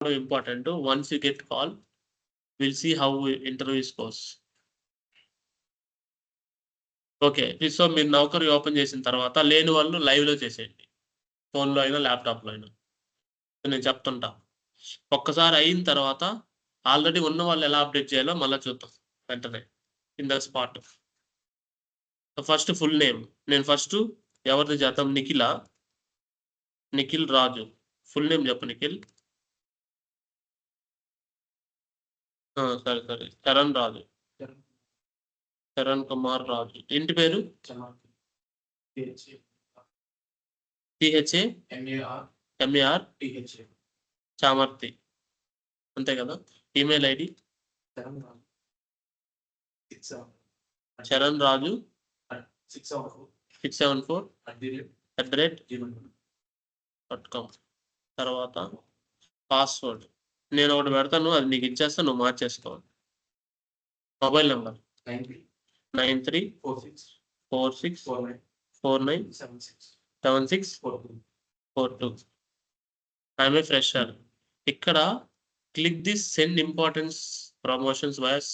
important. Once you get call, we'll see how interviews goes. Okay. So, మీరు నౌకరీ open చేసిన తర్వాత లేని వాళ్ళు లైవ్‌లో చేసేయండి. ఫోన్‌లో అయినా, ల్యాప్‌టాప్‌లో అయినా. నేను చెప్తుంటా. ఒక్కసారి అయిన తర్వాత ఆల్రెడీ ఉన్న వాళ్ళు ఎలా అప్డేట్ చేయాలో మళ్ళా చూద్దాం వెంటనే. In the spot. First full name. నేను ఫస్ట్ ఎవరిది చేద్దాం? నిఖిలా? నిఖిల్ రాజు. ఫుల్ నేమ్ చెప్పు నిఖిల్. సరే. చరణ్ రాజు. చరణ్ కుమార్ రాజు. ఇంటి పేరు? టిహెచ్ఏ ఎంఏఆర్ చామర్తి. అంతే కదా? ఈమెయిల్ ఐడి చరణ్ రాజు 674@gmail.com. తర్వాత పాస్వర్డ్ నేను ఒకటి పెడతాను, అది నీకు ఇచ్చేస్తా, నువ్వు మార్చేసుకోవాలి. Mobile number 9346497642. I'm a fresher. ఇక్కడ click this send importance promotions via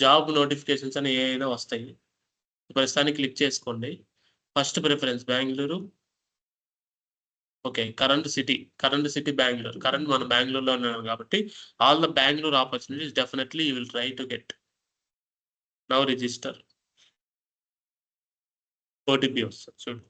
job notifications అని ఏదైనా వస్తాయి. ప్రస్తుతానికి క్లిక్ చేసుకోండి. First preference Bengaluru. Okay. Current city Bengaluru. Current మనం బెంగళూరులో ఉన్నాం కాబట్టి all the Bengaluru opportunities definitely you will try to get. Now register. OTP వస్తుంది చూడు.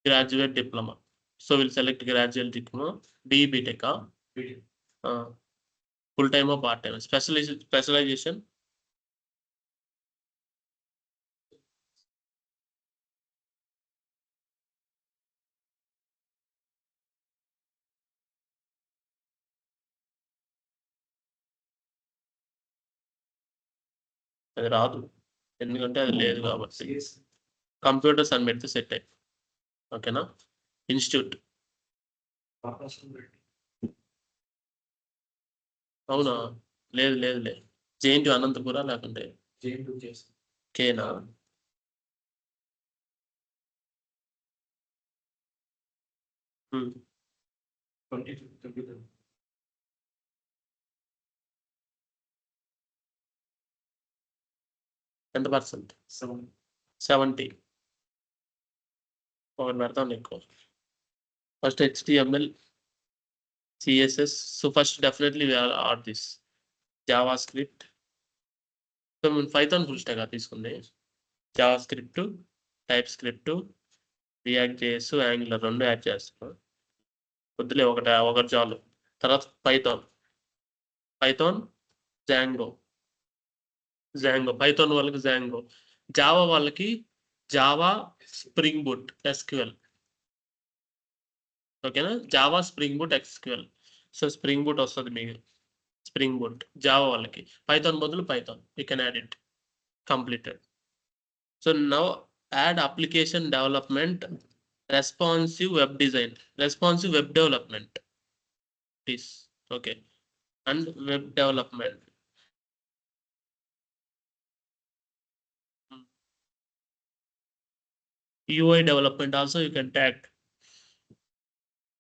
Graduate diploma. So we'll select graduate diploma. BTech. Full time or part time? Specialization. అది రాదు ఎందుకంటే అది లేదు కాబట్టి. కంప్యూటర్స్ అని పెడితే సెట్ అయ్యి. ఓకేనా? ఇన్స్టిట్యూట్. అవునా? లేదు జేఎన్టీ అనంతపుర లేకుంటే కేనా? ఎంత పర్సెంట్? 70. ఒకటి పెడతాం ఎక్కువ. First HTML, CSS. So first definitely we are this JavaScript. So మేము పైథాన్ ఫుల్ స్టాక్ తీసుకుంది. JavaScript, TypeScript, React.js, Angular 2 add చేస్తాం. వద్దులే ఒకటి చాలు. తర్వాత పైథాన్, జాంగో. పైథాన్ వాళ్ళకి జాంగో. జావా వాళ్ళకి జావా స్ప్రింగ్ బూట్ SQL. ఓకేనా? Java spring boot SQL. So spring boot వస్తుంది మీకు. స్ప్రింగ్ బూట్ జావా వాళ్ళకి. పైథాన్ బదులు Python. You can add it. Completed. So now add application development, responsive web design, responsive web development please. Okay. And web development. UI development also you can tag.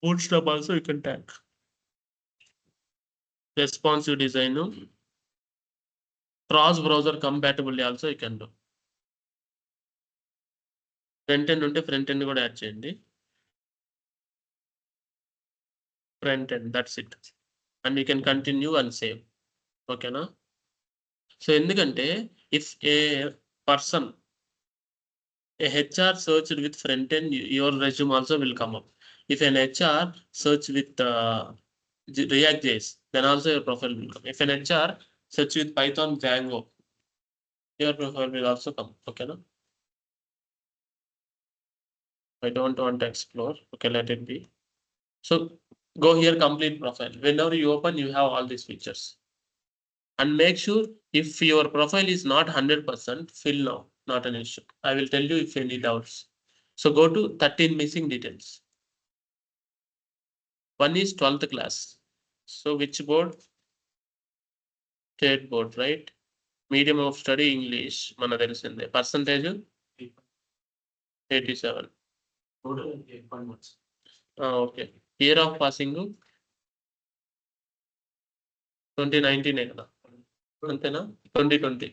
Bootstrap also you can tag. Responsive design, cross browser compatibility also you can do. Front end unte front end kuda add cheyandi. Front end, that's it. And you can continue and save. Okay na? So endukante if a person, a HR searched with front end, your resume also will come up. If an HR search with React.js, then also your profile will come. If an HR search with Python, Django, your profile will also come. Okay no? I don't want to explore. Okay, let it be. So go here, complete profile. Whenever you open, you have all these features. And make sure if your profile is not 100%, fill now. not an issue. I will tell you if any doubts. So go to 13 missing details. One is 12th class. So which board? State board, right? Medium of study English. Mana telisinde. Percentage 87. Okay. Year of passing 2019 కదా అంతేనా 2020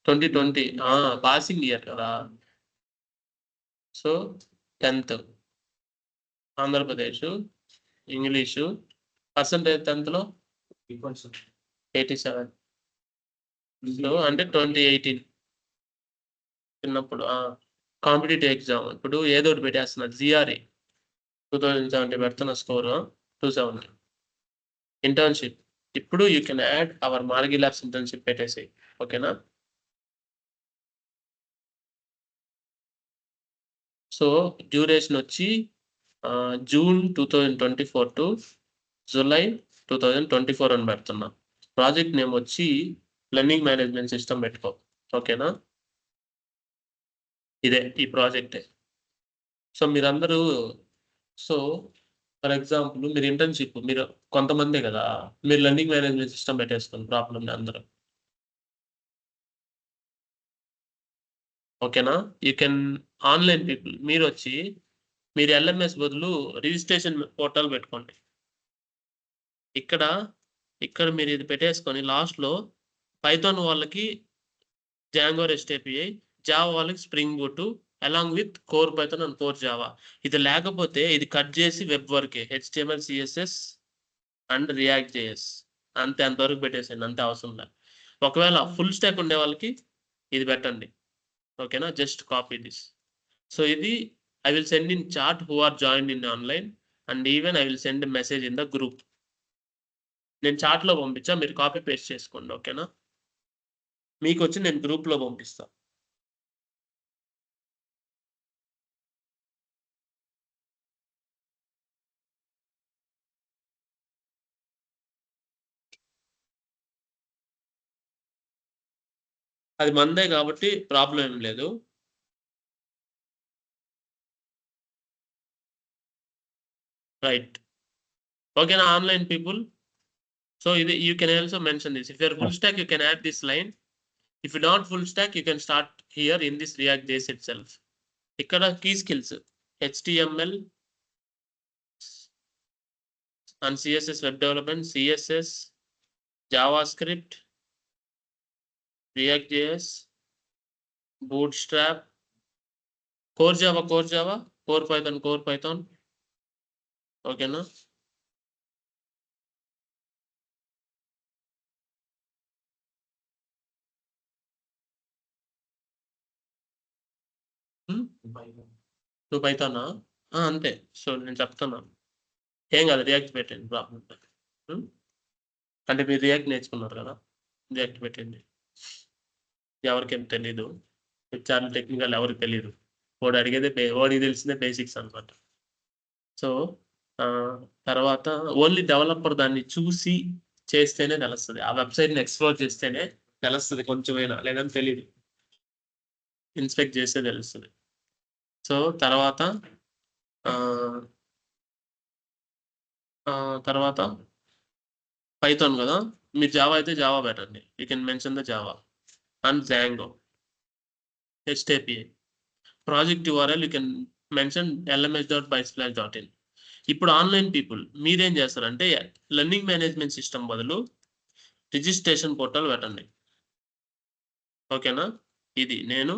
2020 passing year కదా. So 10th Andhra Pradesh English percentage 10th లో 87. So అంటే 2018 చిన్నప్పుడు competitive exam ఇప్పుడు ఏదో ఒకటి పెట్టేస్తున్నారు. జిఆర్ఏ 2070 పెడుతున్న స్కోర్ 270. ఇంటర్న్షిప్ ఇప్పుడు you can add our Margi labs internship పెట్టేసి ఓకేనా. సో డ్యూరేషన్ వచ్చి జూన్ 2024 టు జూలై 2024 అని పెడుతున్నా. ప్రాజెక్ట్ నేమ్ వచ్చి లెర్నింగ్ మేనేజ్మెంట్ సిస్టమ్ పెట్టుకో ఓకేనా. ఇదే ఈ ప్రాజెక్టే. సో మీరందరూ సో ఫర్ ఎగ్జాంపుల్ మీరు ఇంటర్న్షిప్ మీరు కొంతమందే కదా, మీరు లెర్నింగ్ మేనేజ్మెంట్ సిస్టమ్ పెట్టేసుకోండి ప్రాబ్లం అందరూ ఓకేనా. యూ కెన్ ఆన్లైన్ పీపుల్ మీరు వచ్చి మీరు ఎల్ఎంఎస్ బదులు రిజిస్ట్రేషన్ పోర్టల్ పెట్టుకోండి. ఇక్కడ మీరు ఇది పెట్టేసుకొని లాస్ట్లో పైథాన్ వాళ్ళకి జాంగో రెస్ట్ ఏపీఐ, జావా వాళ్ళకి spring boot along with core Python and core Java. ఇది లేకపోతే ఇది కట్ చేసి వెబ్ వర్కే HTML CSS and react JS అంతే. అంతవరకు పెట్టేసేయండి, అంతే అవసరం లేదు. ఒకవేళ ఫుల్ స్టాక్ ఉండే వాళ్ళకి ఇది పెట్టండి ఓకేనా. Just copy this. సో ఇది I will send in chat who are joined in online and even I will send a message in the group. నేను చాట్లో పంపించా, మీరు కాపీ పేస్ట్ చేసుకోండి ఓకేనా. మీకు వచ్చి నేను గ్రూప్లో పంపిస్తా. అది మందే కాబట్టి ప్రాబ్లం ఏం లేదు. రైట్ ఓకేనా ఆన్లైన్ పీపుల్. సో ఇది you can also mention this. If your full stack you can add this line. If you not full stack you can start here in this react JS itself. ఇక్కడ key skills HTML and CSS web development, CSS, JavaScript, React JS, Bootstrap, Core Java, Core Python ఓకేనా. నువ్వు పైథానా అంతే. So నేను చెప్తున్నాను ఏం కాదు, react పెట్టండి problem. అంటే మీరు రియాక్ట్ నేర్చుకున్నారు కదా, రియాక్ట్ పెట్టండి. ఎవరికేం తెలీదు, చాలా టెక్నికల్ ఎవరికి తెలీదు. వాడు అడిగేదే వాడికి తెలిసిందే బేసిక్స్ అనమాట. సో తర్వాత ఓన్లీ డెవలపర్ దాన్ని చూసి చేస్తేనే తెలుస్తుంది, ఆ వెబ్సైట్ని ఎక్స్ప్లోర్ చేస్తేనే తెలుస్తుంది కొంచెమైనా, లేదని తెలియదు. ఇన్స్పెక్ట్ చేస్తే తెలుస్తుంది. సో తర్వాత పైథాన్ కదా, మీరు జావా అయితే జావా పెట్టండి. You can mention the Java and Django HTAPI. Project URL you can mention lms.bysplash.in. ఇప్పుడు ఆన్లైన్ పీపుల్ మీరేం చేస్తారంటే లెర్నింగ్ మేనేజ్మెంట్ సిస్టమ్ బదులు రిజిస్ట్రేషన్ పోర్టల్ పెట్టండి ఓకేనా. ఇది నేను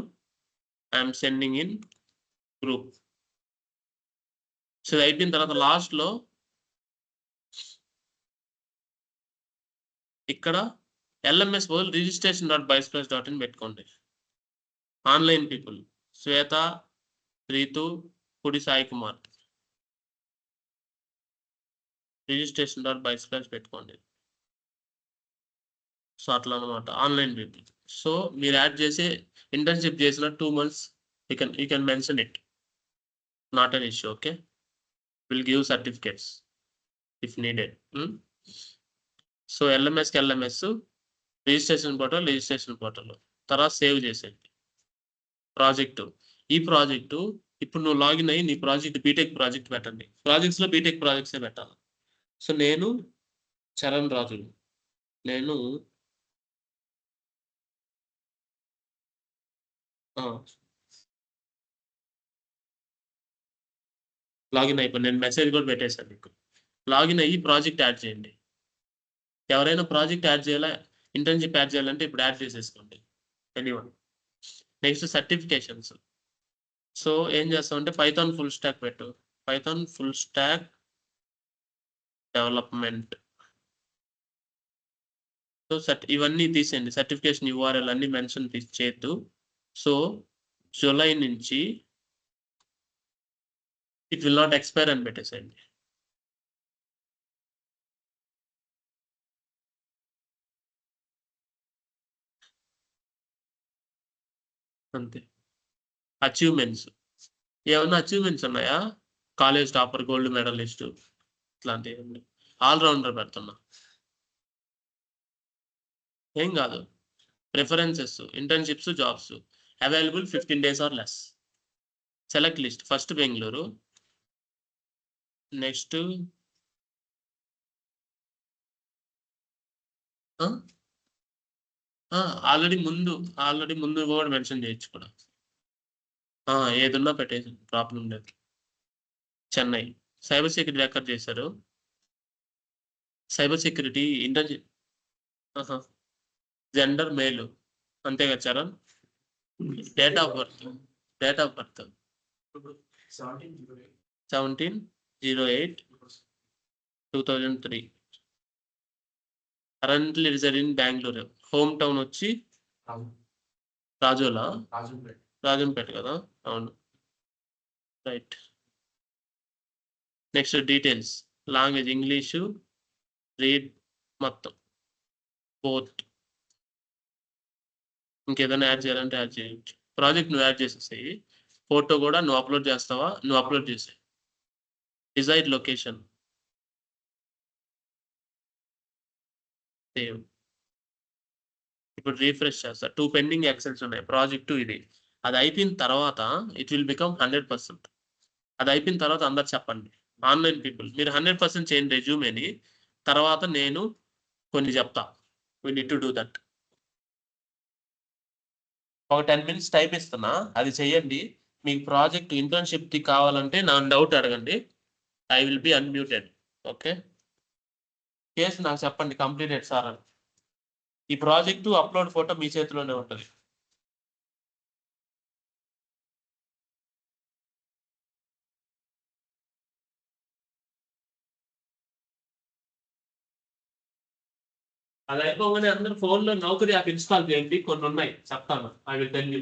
I'm sending in group. So అయిపోయిన తర్వాత లాస్ట్లో ఇక్కడ LMS బదులు registration.bysplash.in పెట్టుకోండి. ఆన్లైన్ పీపుల్ శ్వేత, రీతు, పుడి సాయి కుమార్ registration.bysplash పెట్టుకోండి. సో అట్లా అనమాట ఆన్లైన్ పీపుల్. సో మీరు యాడ్ చేసి ఇంటర్న్షిప్ చేసిన 2 months you can mention it, not an issue okay. Will give certificates if needed. So LMS registration portal తర్వాత సేవ్ చేసేయండి ప్రాజెక్టు. ఈ ప్రాజెక్టు ఇప్పుడు నువ్వు లాగిన్ అయ్యి నీ ప్రాజెక్ట్ బీటెక్ ప్రాజెక్ట్ పెట్టండి. ప్రాజెక్ట్స్‌లో బీటెక్ ప్రాజెక్ట్సే పెట్టాలి. సో నేను చరణ్ రాజు. నేను లాగిన్ అయిపోయాను. నేను మెసేజ్ కూడా పెట్టేశాను మీకు. లాగిన్ అయ్యి ప్రాజెక్ట్ యాడ్ చేయండి. ఎవరైనా ప్రాజెక్ట్ యాడ్ చేయాలా, ఇంటర్న్‌షిప్ యాడ్ చేయాలంటే ఇప్పుడు యాడ్ చేసేసుకోండి. ఎనీవన్. Next certifications. సో ఏం చేస్తామంటే పైథాన్ ఫుల్ స్టాక్ పెట్టు. Python full stack development. So ఇవన్నీ తీసేయండి. సర్టిఫికేషన్ యూఆర్ఎల్ అన్ని మెన్షన్ చేయొద్దు. సో జూలై నుంచి ఇట్ విల్ నాట్ ఎక్స్పైర్ అని పెట్టేసేయండి. అంతే. అచీవ్మెంట్స్. ఏమన్నా అచీవ్మెంట్స్ ఉన్నాయా? College topper, gold medalist allrounder. ఆల్రౌండర్ పెడుతున్నా. ఏం కాదు. Preferences, internships, jobs available 15 days or less. Select list. First Bengaluru, next already ముందు కూడా మెన్షన్ చేయొచ్చు కూడా. ఏదున్నా పెట్టేసి ప్రాబ్లం లేదు. చెన్నై సైబర్ సెక్యూరిటీ ఎక్కడ చేశారు? Cyber security internship. Gender male అంతే కదా Charan? Date of birth 17/08/2003. Currently reside in Bengaluru. Home town వచ్చి రాజంపేట కదా? అవును, right. Next details. Language English, read మొత్తం బోత్. ఇంకేదైనా యాడ్ చేయాలంటే యాడ్ చేయొచ్చు. ప్రాజెక్ట్ నువ్వు యాడ్ చేసేసాయి. ఫోటో కూడా నువ్వు అప్లోడ్ చేస్తావా? నువ్వు అప్లోడ్ చేసే. Desire location save. ఇప్పుడు రీఫ్రెష్ చేస్తా. 2 పెండింగ్ ఎక్సెల్స్ ఉన్నాయి. ప్రాజెక్టు ఇది. అది అయిపోయిన తర్వాత ఇట్ విల్ బికమ్ 100%. అది అయిపోయిన తర్వాత అందరు చెప్పండి. ఆన్లైన్ పీపుల్ మీరు 100% చేయండి రెజ్యూమేని. తర్వాత నేను కొన్ని చెప్తా. We need to do that. ఒక 10 minutes టైం ఇస్తున్నా, అది చెయ్యండి. మీకు ప్రాజెక్ట్ ఇంటర్న్షిప్‌ది కావాలంటే నన్ను డౌట్ అడగండి. I will be unmuted. Okay. Case నాకు చెప్పండి కంప్లీటెడ్ సార్ అని. ఈ ప్రాజెక్టు అప్లోడ్ ఫోటో మీ చేతిలోనే ఉంటది. అది అయిపోగానే అందరూ ఫోన్‌లో నౌకరీ యాప్ ఇన్‌స్టాల్ చేయండి. కొన్ని ఉన్నాయి చెప్తాను. I will tell you.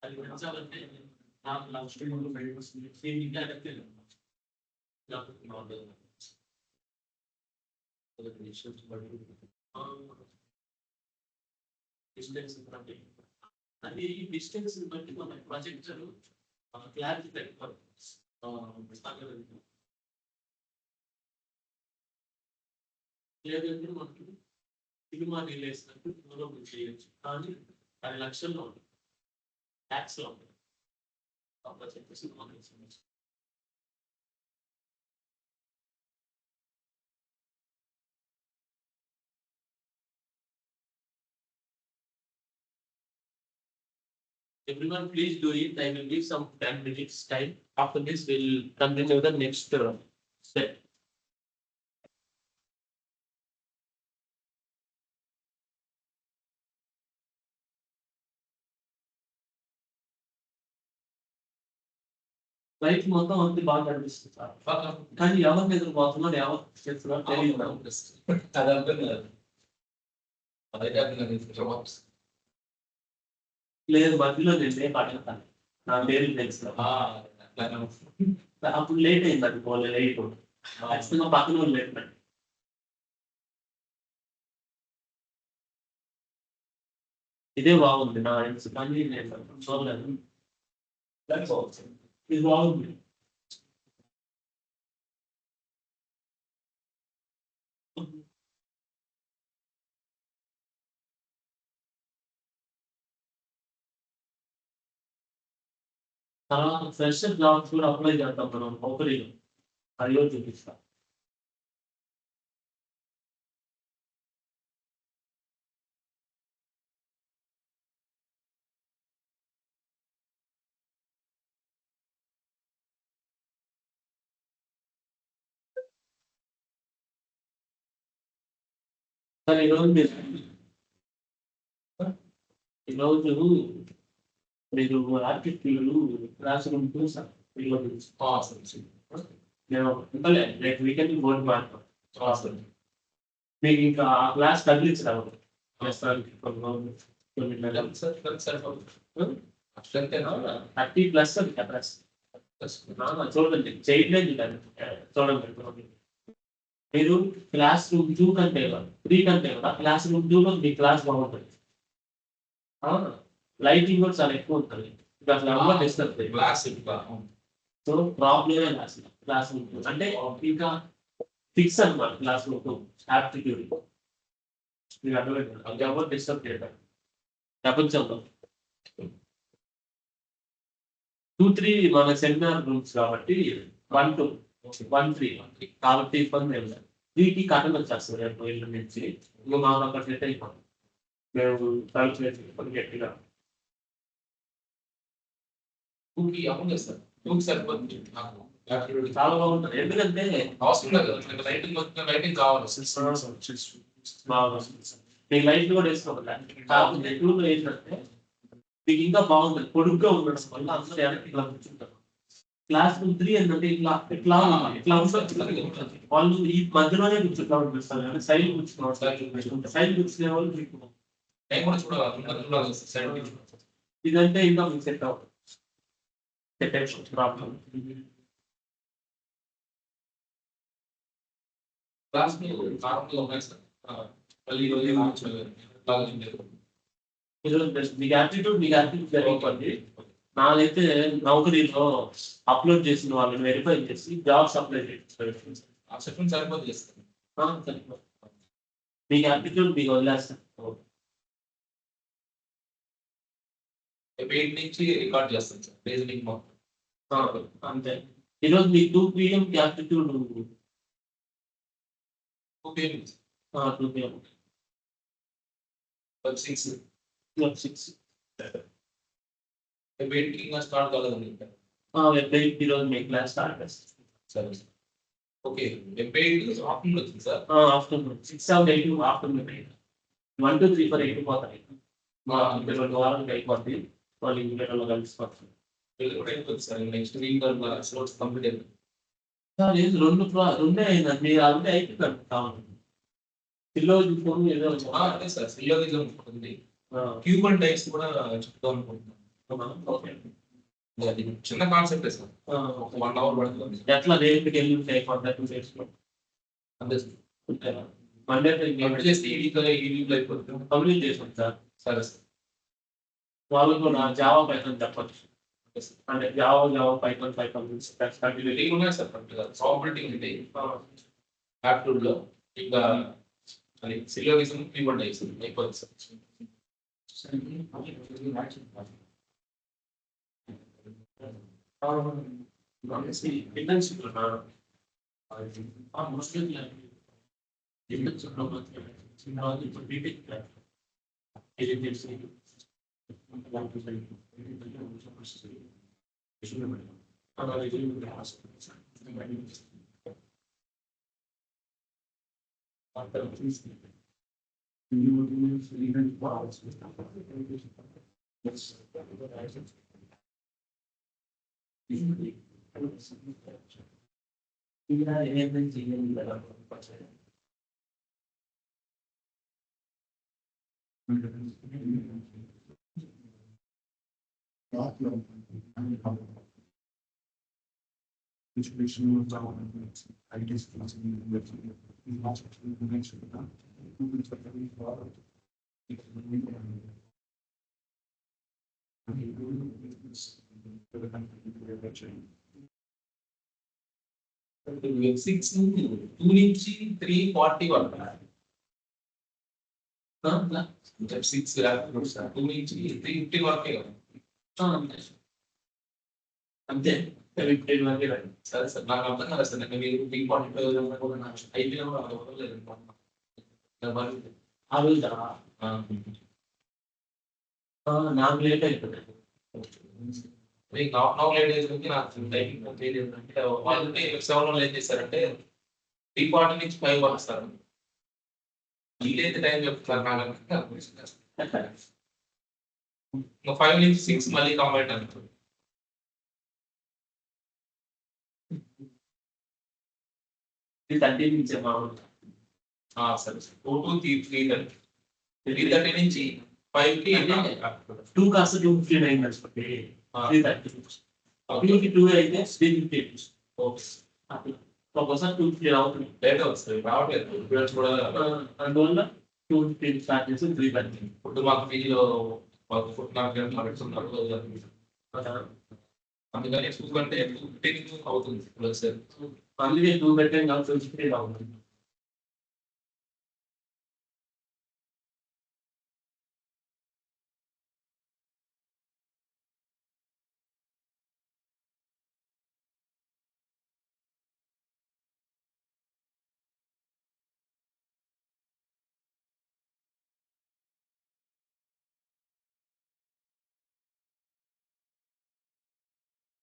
అది పెంచాలంటే నాకు లాస్ట్ టైం ఫైవ్ వస్తుంది సేమ్ ఇంకా అడగతే డిస్టెన్స్ బట్టి అది డిస్టెన్స్ బట్టి మన ప్రాజెక్టర్ క్లారిటీ లేదంటే మనకి సినిమా రిలీజ్ దూరం చేయొచ్చు కానీ 10 లక్షల్లో ఉంటుంది ట్యాక్స్ లో ఉంటుంది అప్పుడు చెప్పేసి everyone please do it. I will give some 10 minutes time. After this we'll continue the next step. Life మొత్తం అంతే బాగా కనిపిస్తుంది కానీ ఎవరి మీద పోతున్నాడు ఎవరు చేస్తున్నాడు తెలియదు అది అర్థం కాదు లేదు మధ్యలో నేను పాడతాను నా పేరు తెలుసు అప్పుడు లేట్ అయింది అది పోలే లేట్ ఖచ్చితంగా పక్కన లేట్ పడి ఇదే బాగుంది నా కానీ నేను చూడలేదు ఇది బాగుంది తర్వాత ఫ్రెషర్ జాబ్స్ కూడా అప్లై చేద్దాం మనం ఒకరిలో అది కూడా చూపిస్తాం సార్ ఈరోజు మీరు ఆర్టిస్టులు రాసుకుంటూ సార్ నేను రేపు వీకెండ్ బోర్డు మాట్లాడతాను మీకు ఇంకా ఆ క్లాస్ తగిలించడం ప్రస్తుతానికి 30+ చూడండి చేయలేదు చూడండి మీరు క్లాస్ రూమ్ 2 కంటే 3 కంటే కూడా క్లాస్ రూమ్ 2 లో మీ క్లాస్ బాగుంటుంది లైటింగ్ కూడా చాలా ఎక్కువ ఉంటుంది అసలు ఎవరు తెస్తుంది సో ప్రాబ్లమే క్లాస్ రూమ్ అంటే ఇంకా ఫిక్స్ అనమాట క్లాస్ రూమ్ యాప్టిట్యూడ్ మీకు అర్థమైంది ఎవరు డిస్టర్బ్ చేయడం ప్రపంచంలో 2-3 మన సెమినార్ రూమ్స్ కాబట్టి 1-2 1-3 కాబట్టి ఇబ్బంది ఏం లేదు 3కి కట్టలు వచ్చేస్తుంది రేపు ఇల్లు నుంచి ఇంకా మాకు అక్కడ సెట్ అయిపోతుంది మేము తలుపు వేసి గట్టిగా చాలా బాగుంటుంది ఎందుకంటే లైటింగ్ కావాలి మీకు లైట్ కూడా వేసుకోవాలి కాకపోతే టూలో ఏంటంటే మీకు ఇంకా బాగుంటుంది పొడుగ్గా ఉండడం వల్ల అందరూ ఇట్లా కూర్చుంటారు క్లాస్ రూమ్ 3 ఏంటంటే ఇట్లా ఇట్లా ఇట్లా ఉంటుంది వాళ్ళు ఈ మధ్యలోనే కూర్చుంటా అనిపిస్తారు కానీ సైడ్ కూర్చున్నారు సైడ్ కూర్చునే వాళ్ళు ఇదంటే ఇంకా మీకు సెట్ అవుతుంది ప్రాబ్లం మీకు యాప్టిట్యూడ్ జరిగిపోయింది నాదైతే నౌకరీలో అప్లోడ్ చేసిన వాళ్ళని వెరిఫై చేసి జాబ్స్ అప్లై చేస్తాను సరిపోతుంది మీకు యాప్టిట్యూడ్ మీకు వదిలేస్తాను నుంచి రికార్డ్ చేస్తాను సార్ రీజనింగ్ అంతే ఈరోజు మీకు 2 PM aptitude 2 PM 2 PM 6 waiting start కాలేదండి వెయిట్ ఈరోజు మీ క్లాస్ స్టార్ట్ చేస్తాం సరే ఓకే వెయిట్ ఆఫ్టర్నూన్ వచ్చింది సార్ ఆఫ్టర్నూన్ 6 7 8 ఆఫ్టర్నూన్ 1 2 3 4 8 పోతాయి వారానికి అయిపోద్ది వాళ్ళు ఇంట్లో కలిసిపోతారు సార్ నెక్స్ట్ వీక్ స్లోట్స్ కంప్లీట్ అయిపోయింది సార్ లేదు రెండే అయిందండి అదే అయిపోయింది కావాలి పిల్లలు ఫోన్ ఏదో అదే సార్ పిల్లలు ఉంది క్యూబన్ టైప్స్ కూడా చెప్తాం అనుకుంటున్నాను ఓకే. అది చిన్న కాన్సెప్టే సార్. ఒక 1 అవర్ పడుతుంది. ఎట్లా రేపటికి ఎల్లుండి అయిపోద్దా 2 డేస్‌లో? అంతే సార్. అంతేనా? మండే కంప్లీట్ చేస్తే ఈ వీక్‌లో అయిపోతుంది. కంప్లీట్ చేసాం సార్. సరే సార్. వాళ్ళు కూడా జావా, పైథాన్ చెప్పొచ్చు. Okay sir. అంటే జావా, పైథాన్ కంటిన్యూ. రేటింగ్ ఉన్నాయి సార్ కరెక్ట్‌గా. ప్రాబబిలిటీ ఉంది. యాప్టిట్యూడ్‌లో ఇంకా అది సిలోగిజం, కీవర్డ్ అయిపోతుంది సార్. ఇంటర్న్‌షిప్‌లోనా? మోస్ట్‌లీ ఇంటర్న్‌షిప్‌లో ఇప్పుడు బీటెక్ ఇది తెలిసి వెబ్ 6 2 నుంచి 340 వరకు. వెబ్ 6 2 నుంచి 350 వరకే కదా. అంతే. సరే సార్. నాకు అర్థం కాలేదు సార్. నేను మీరు 345 అయిపోయినా కూడా అవ్వలేదు. ఆ రోజా? ఆ! నాకు లేట్ అయిపోయింది. మీకు నాకు లేట్ అయ్యేసరికి నాకు టైమింగ్ తెలియదంటే వాళ్ళంటే 7 వాళ్ళు ఏం చేశారంటే 340 నుంచి 5 వస్తారు. వీలైతే టైం చెప్తున్నారు నాకు ఇంకా 5 నుంచి 6 మళ్ళీ కంబైన్ అంటారు. ఇది 30 నుంచే మామూలుగా. సరే సార్. 2 to 3:30 3:30 నుంచి 5కి 2 కాస్త 2:59 అనుకోండి. 3:30. 2కి 2 అయితే 3:50. ఓకే. అట్లా. ఒక్కోసారి 2:50 అవుతుంది. లేట్ అవుతుంది. రావట్లేదు. ఇప్పుడు కూడా అందువల్ల 2:50 స్టార్ట్ చేసి 3:30. ఫుడ్ మాకు పీజీలో మాకు ఫుడ్ నాకు పెడుతున్నారు. అందుకని 2 కంటే 2:15 అవుతుంది. సార్ అందుకే 2 పెట్టాం కాబట్టి 2:50 అవుతుంది.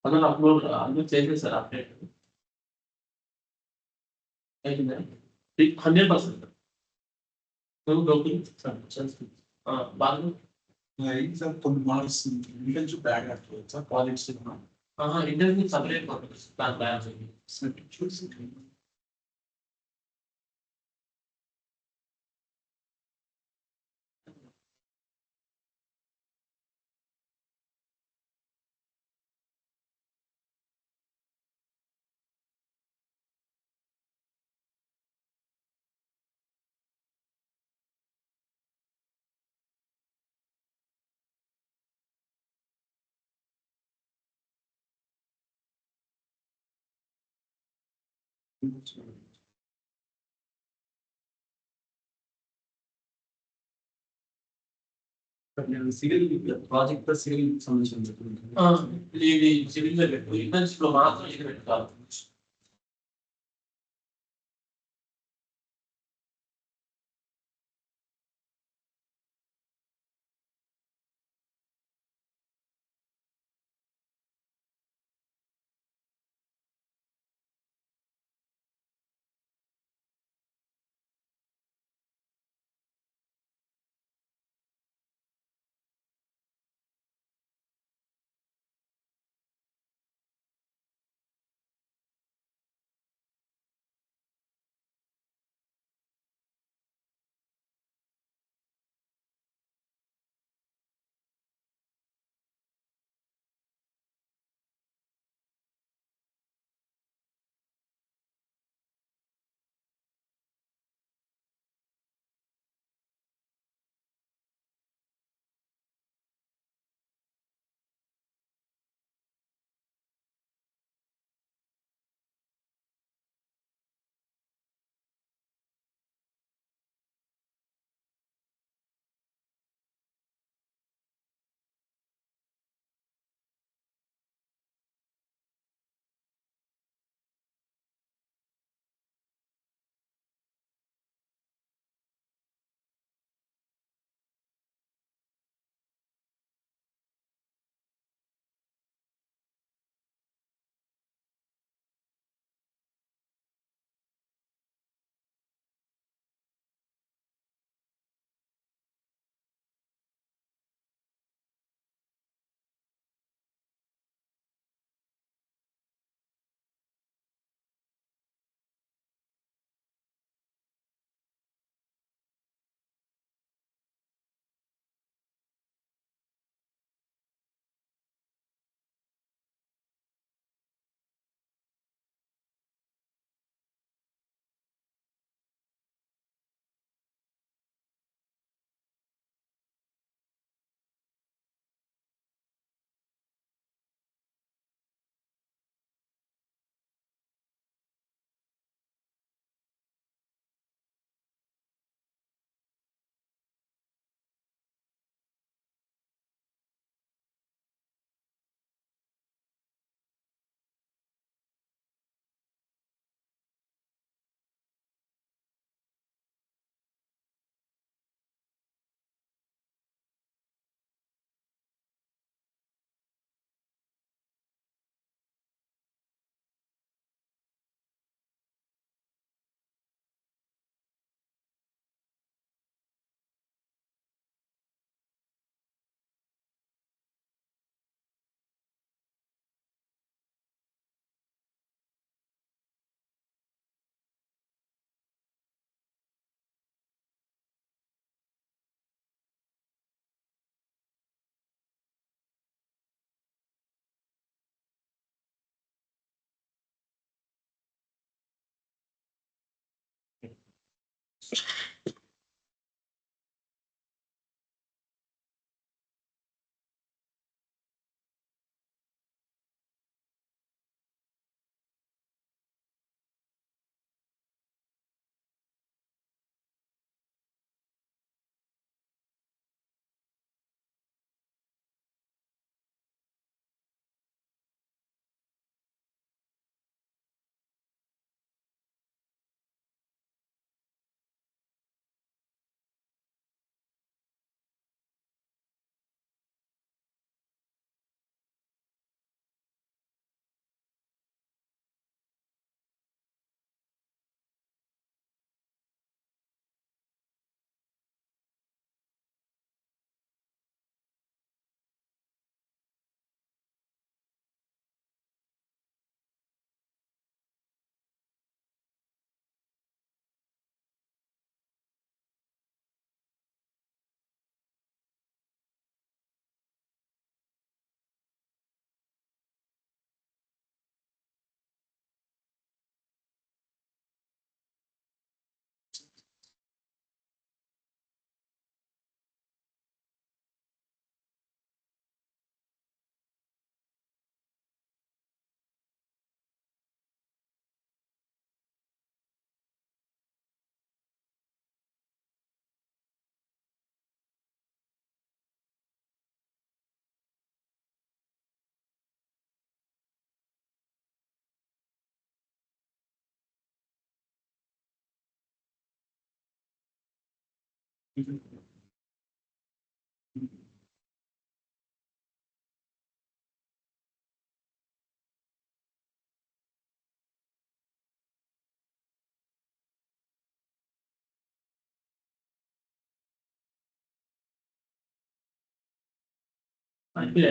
అందులో అప్లోడ్ అందరూ చేసేసారు అప్డేట్. అయిందా? 100%. బాగా కొన్ని మోడల్స్ ఇంటెన్సివ్ బ్యాగ్ ఆడుకోవచ్చా క్వాలిటీస్ ఇంటర్వ్యూ సపరేట్ దాని బ్యాచ్ చూసి సివిల్ ప్రాజెక్ట్ సివిల్ సంబంధించి ఇది సివిల్ ఇంటర్న్షిప్ లో మాత్రం ఇది పెట్టాలి. అంటే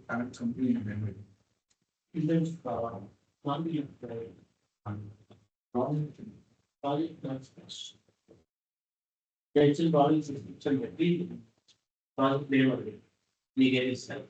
connect company and memory. నీకేమి ఇస్తారు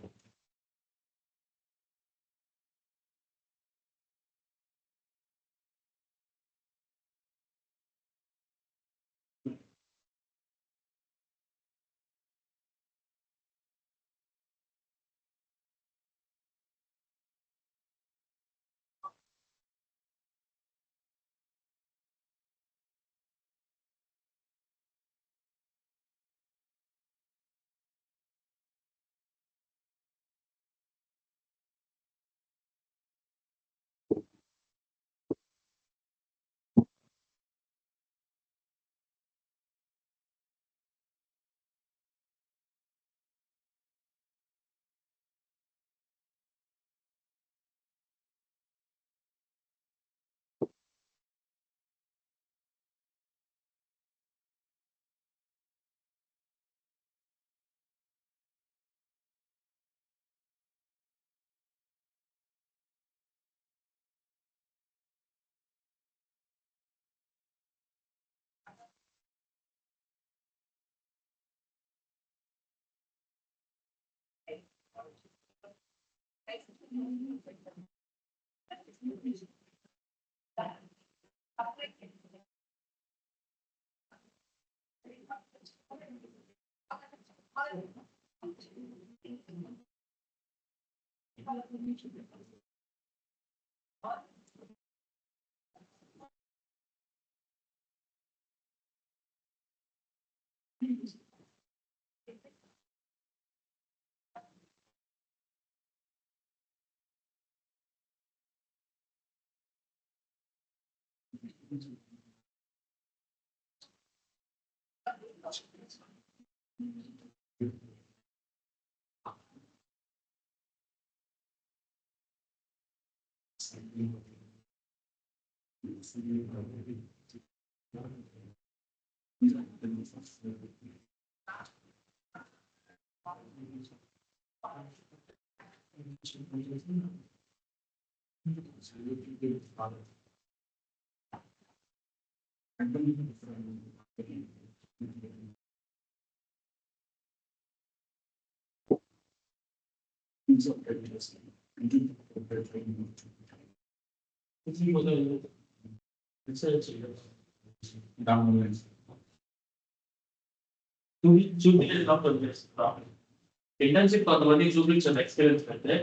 ఇంటర్న్షిప్ కొంతమంది చూపించిన ఎక్స్పీరియన్స్ అయితే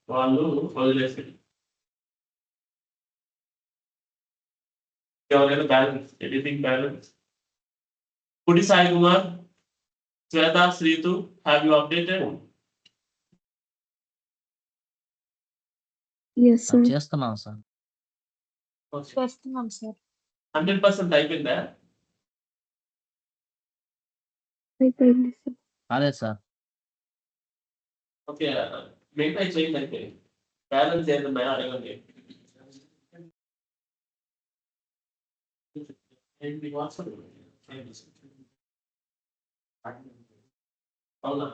వాళ్ళు వదిలేసి ఎవరైనా బ్యాలెన్స్ ఎనీథింగ్ బ్యాలెన్స్ పుడి Sai Kumar Shweta Srithu have you updated Yes, sir. చేస్తున్నాం సార్. చేస్తున్నాం సార్. 100% అయిపోయిందా? అయిపోయింది సార్. అదే సార్. ఓకే మిగతా చేయండి అయితే బ్యాలెన్స్ ఏదన్నా అడగండి. అవునా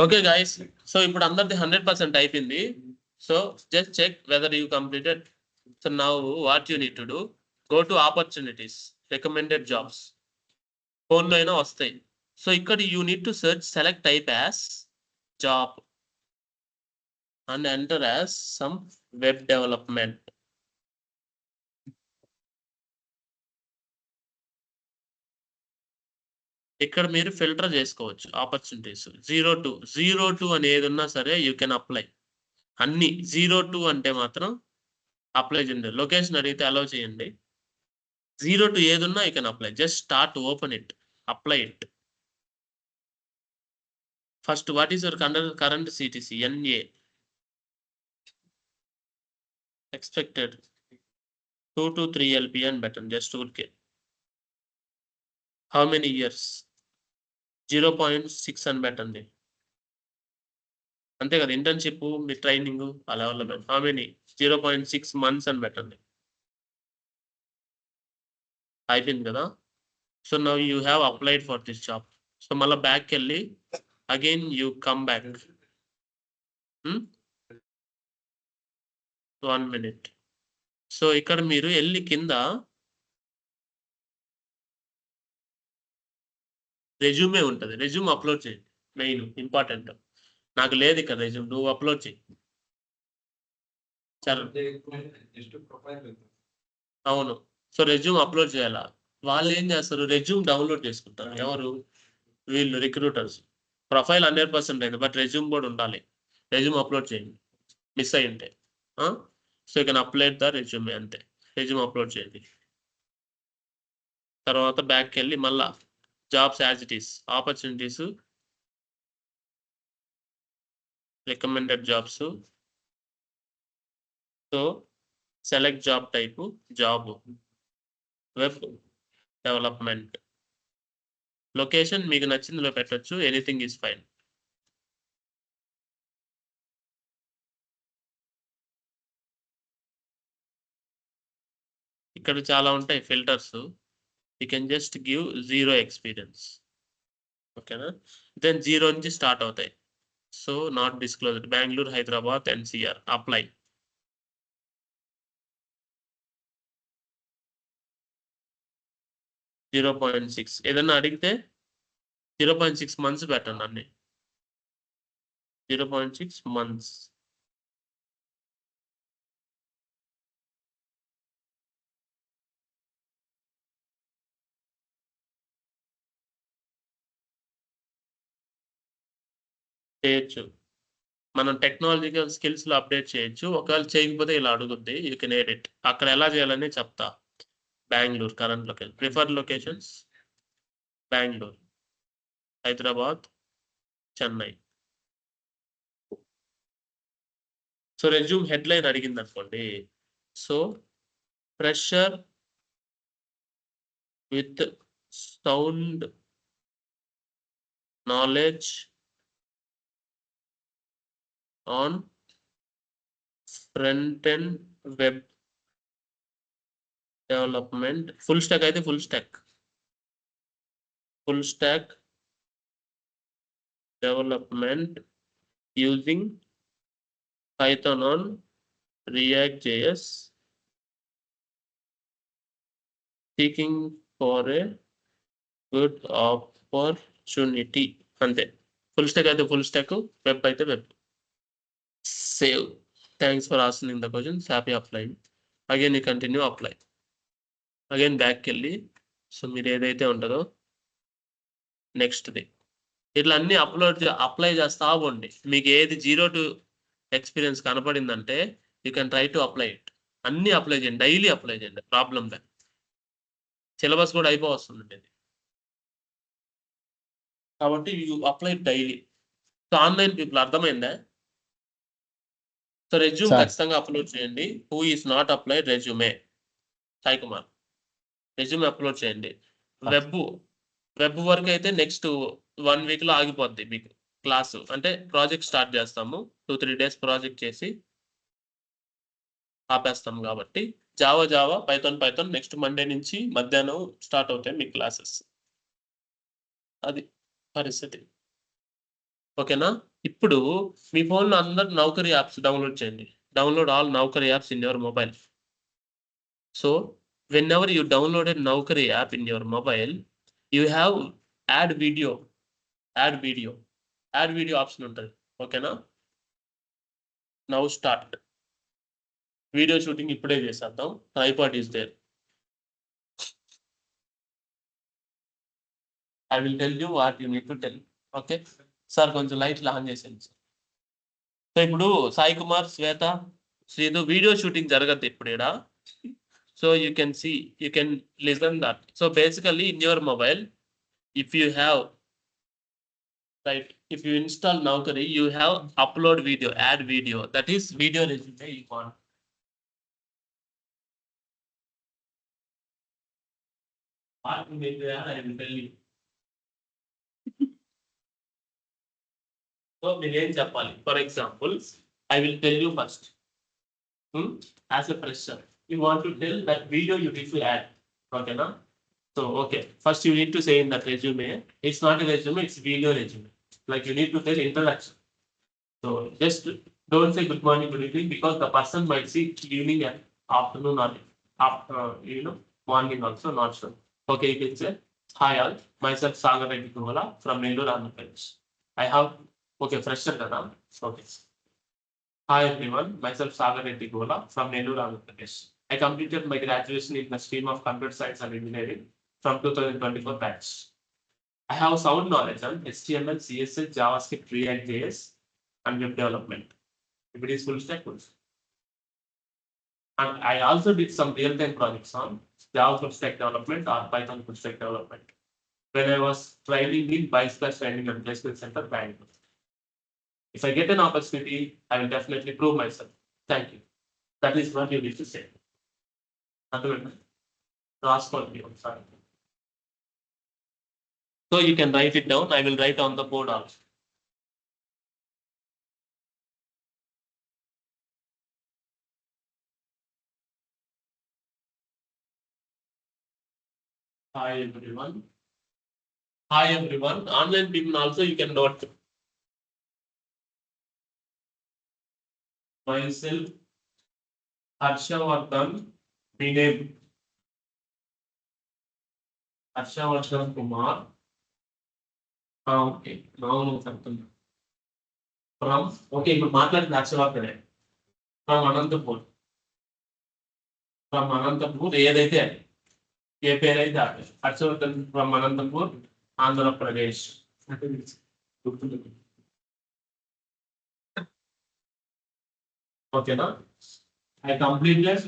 ఓకే గైస్, సో ఇప్పుడు అందరిది 100% అయిపోయింది. So just check whether you completed. So now what you need to do, go to opportunities, recommended jobs, ఫోన్లో అయినా వస్తాయి. సో ఇక్కడ you need to search, select type as job and enter as some web development. ఇక్కడ మీరు filter చేసుకోవచ్చు opportunities. 0 to అని ఏది ఉన్నా సరే యూ కెన్ అప్లై. అన్ని 0 to అంటే మాత్రం అప్లై చేయండి. లొకేషన్ అడిగితే అలౌ చేయండి. 0 to ఏది ఉన్నా you can apply. Just start, open it, apply it. First what is your current CTC? NA expected 2 to 3 LP and button, just okay. How many years? 0.6 అని పెట్టండి. అంతే కదా, ఇంటర్న్షిప్ మీ training అలా వల్ల పెట్టండి. How many? 0.6 months అని పెట్టండి. అయిపోయింది కదా. So now you have applied for this job. So మళ్ళీ బ్యాక్ వెళ్ళి again you come back. 1 minute. So ఇక్కడ మీరు వెళ్ళి కింద రెజ్యూమే ఉంటుంది, రెజ్యూమ్ అప్లోడ్ చేయండి. Main important. నాకు లేదు ఇక్కడ రెజ్యూమ్, నువ్వు అప్లోడ్ చేయి. అవును, సో రెజ్యూమ్ అప్లోడ్ చేయాలా. వాళ్ళు ఏం చేస్తారు, రెజ్యూమ్ డౌన్లోడ్ చేసుకుంటారు. ఎవరు? వీళ్ళు రిక్రూటర్స్. ప్రొఫైల్ 100% అయింది, బట్ రెజ్యూమ్ కూడా ఉండాలి. రెజ్యూమ్ అప్లోడ్ చేయండి మిస్ అయ్యి ఉంటే. So you can upload the resume అంతే. రెజ్యూమ్ అప్లోడ్ చేయండి. తర్వాత బ్యాక్కి వెళ్ళి మళ్ళా jobs as it is, opportunities, recommended jobs. So select job type, job, web development, location మీకు నచ్చిందిలో పెట్టొచ్చు, ఎనీథింగ్ ఈజ్ ఫైన్. ఇక్కడ చాలా ఉంటాయి filters. You can just give 0 experience. ఓకేనా, దెన్ 0 నుంచి స్టార్ట్ అవుతాయి. So not disclosed, Bengaluru, Hyderabad, NCR, apply. .6 ఏదన్నా అడిగితే 0.6 మంత్స్ పెట్టండి అన్ని. 0.6 మంత్స్. చేయొచ్చు, మనం టెక్నాలజికల్ స్కిల్స్ లో అప్డేట్ చేయొచ్చు. ఒకవేళ చేయకపోతే ఇలా అడుగుద్ది, యూ కెన్ ఎడిట్. అక్కడ ఎలా చేయాలని చెప్తా. Bengaluru current location, prefer locations Bengaluru, Hyderabad, Chennai. So resume headline అడిగింది అనుకోండి. So fresher with sound knowledge on front end web development, full stack అయితే full stack development using Python on React.js, seeking for a good opportunity. అంతే. Full stack అయితే full stack, web అయితే web. Save. Thanks for answering the questions, happy applying. Again you continue apply. Again బ్యాక్కి వెళ్ళి, so మీరు ఏదైతే ఉంటుందో నెక్స్ట్ది ఇట్లా అన్ని అప్లై చేస్తా అవ్వండి. మీకు ఏది 0 to ఎక్స్పీరియన్స్ కనపడిందంటే you can try to apply it. అన్ని అప్లై చేయండి, డైలీ అప్లై చేయండి. ప్రాబ్లం లేదు, సిలబస్ కూడా అయిపోతుంది కాబట్టి you apply daily. So online people అర్థమైందా? సో రెజ్యూమ్ ఖచ్చితంగా అప్లోడ్ చేయండి. Who is not applied resume, Sai Kumar resume upload చేయండి. వెబ్ వరకు అయితే నెక్స్ట్ 1 week లో ఆగిపోద్ది మీకు క్లాసు. అంటే ప్రాజెక్ట్ స్టార్ట్ చేస్తాము, 2-3 days ప్రాజెక్ట్ చేసి ఆపేస్తాం. కాబట్టి జావా పైథాన్ నెక్స్ట్ మండే నుంచి మధ్యాహ్నం స్టార్ట్ అవుతాయి మీ క్లాసెస్. అది పరిస్థితి. ఓకేనా? ఇప్పుడు మీ ఫోన్లో అందరు నౌకరీ యాప్స్ డౌన్లోడ్ చేయండి. Download all Naukri apps in your mobile. So whenever you downloaded Naukri app in your mobile, you have add video option ఉంటుంది. ఓకేనా? Now start. వీడియో షూటింగ్ ఇప్పుడే చేసేద్దాం. Tripod is there. I will tell you what you need to tell. Okay sir, కొంచెం లైట్లు on చేసేయండి సార్. So ఇప్పుడు Sai Kumar, Shweta, Sreedhu video shooting జరగద్దు ఇప్పుడు ఇక్కడ. So you can see, you can listen that. So basically in your mobile, if you have, right, if you install Naukri, you have upload video, add video. That is video resume you want. What you need to add, I will tell you. So మీరు ఏం చెప్పాలి? For example, I will tell you first. As a fresher, you want to tell that video you need to add. Okay, na? So okay, first you need to say in that resume, it's not a resume, it's video resume. Like you need to tell introduction. So just don't say good morning, good evening, because the person might see evening and afternoon or after, morning also, not sure. Okay, you can say, hi all, myself Sagar Reddy Kumala from Nellore, Andhra Pradesh. I have, okay, fresher kada. Okay. Hi everyone, myself Sagar Reddy Kumala from Nellore, Andhra Pradesh. I completed my graduation in the stream of computer science and engineering from 2024 batch. I have sound knowledge on HTML, CSS, JavaScript, React.js, and web development. If it is full stack, And I also did some real-time projects on Java full stack development or Python full stack development when I was training in Biceps Training and Placement Center, Bangalore. If I get an opportunity, I will definitely prove myself. Thank you. That is what you need to say. Last one, I'm sorry. So you can write it down. I will write on the board also. Hi everyone. Hi everyone. Online people also you can note myself. Harshavardhan. My name. Harshavardhan Kumar. Okay. Now something. From okay, ఇప్పుడు మాట్లాడిన హర్షవర్ధనే from Anantapur ఏదైతే అది. ఏ పేరైతే అది. Harshavardhan from Anantapur Andhra Pradesh. ఓకేనా? I completed